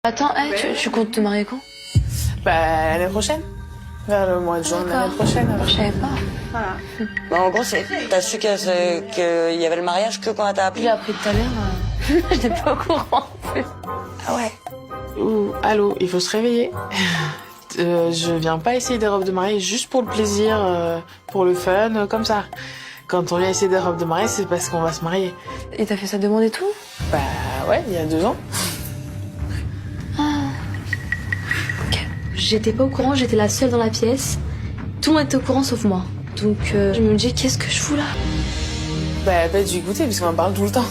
Attends, tu comptes te marier quand? Bah, l'année prochaine. Vers le mois de juin de l'année prochaine. Je savais pas. Voilà. Bah, en gros, t'as su qu'il y avait le mariage que quand elle t'a Je appelé? l'ai appris tout à l'heure. J'étais pas au courant. Ah ouais. Ouh, allô, il faut se réveiller. Je viens pas essayer des robes de mariée juste pour le plaisir, pour le fun, comme ça. Quand on vient essayer des robes de mariée, c'est parce qu'on va se marier. Et t'as fait sa demande et tout? Bah ouais, il y a 2 ans. J'étais pas au courant, j'étais la seule dans la pièce. Tout le monde était au courant sauf moi. Donc je me dis, qu'est-ce que je fous là? Bah dû y goûter, parce qu'on en parle tout le temps.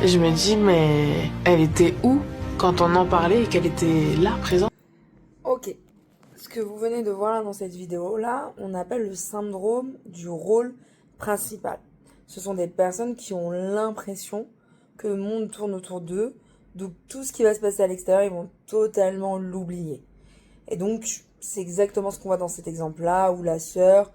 Et je me dis, mais elle était où quand on en parlait et qu'elle était là, présente? Ok, ce que vous venez de voir là dans cette vidéo là, on appelle le syndrome du rôle principal. Ce sont des personnes qui ont l'impression que le monde tourne autour d'eux, donc tout ce qui va se passer à l'extérieur, ils vont totalement l'oublier. Et donc c'est exactement ce qu'on voit dans cet exemple là, où la sœur,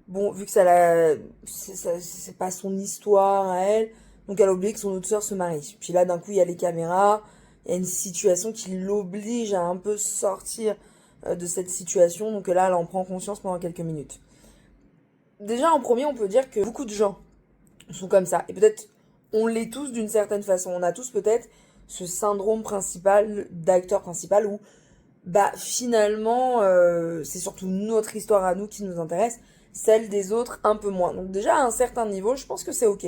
bon, vu que c'est pas son histoire à elle, donc elle a oublié que son autre sœur se marie. Puis là d'un coup il y a les caméras, il y a une situation qui l'oblige à un peu sortir de cette situation. Donc là, elle en prend conscience pendant quelques minutes. Déjà, en premier, on peut dire que beaucoup de gens sont comme ça. Et peut-être, on l'est tous d'une certaine façon. On a tous peut-être ce syndrome principal, d'acteur principal, où bah finalement, c'est surtout notre histoire à nous qui nous intéresse, celle des autres un peu moins. Donc déjà, à un certain niveau, je pense que c'est ok.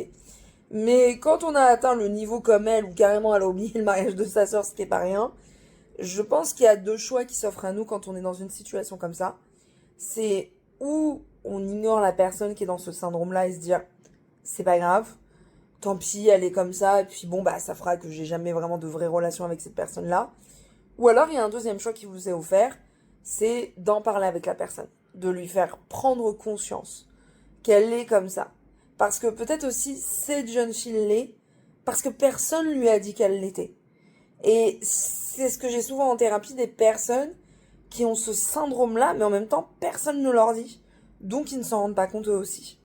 Mais quand on a atteint le niveau comme elle, ou carrément elle a oublié le mariage de sa sœur, ce qui est pas rien, je pense qu'il y a 2 choix qui s'offrent à nous quand on est dans une situation comme ça. C'est où on ignore la personne qui est dans ce syndrome-là et se dire c'est pas grave, tant pis, elle est comme ça, et puis bon, bah ça fera que j'ai jamais vraiment de vraie relation avec cette personne-là. Ou alors il y a un deuxième choix qui vous est offert, c'est d'en parler avec la personne, de lui faire prendre conscience qu'elle est comme ça. Parce que peut-être aussi cette jeune fille l'est, parce que personne lui a dit qu'elle l'était. Et c'est ce que j'ai souvent en thérapie, des personnes qui ont ce syndrome-là, mais en même temps, personne ne leur dit. Donc ils ne s'en rendent pas compte eux aussi.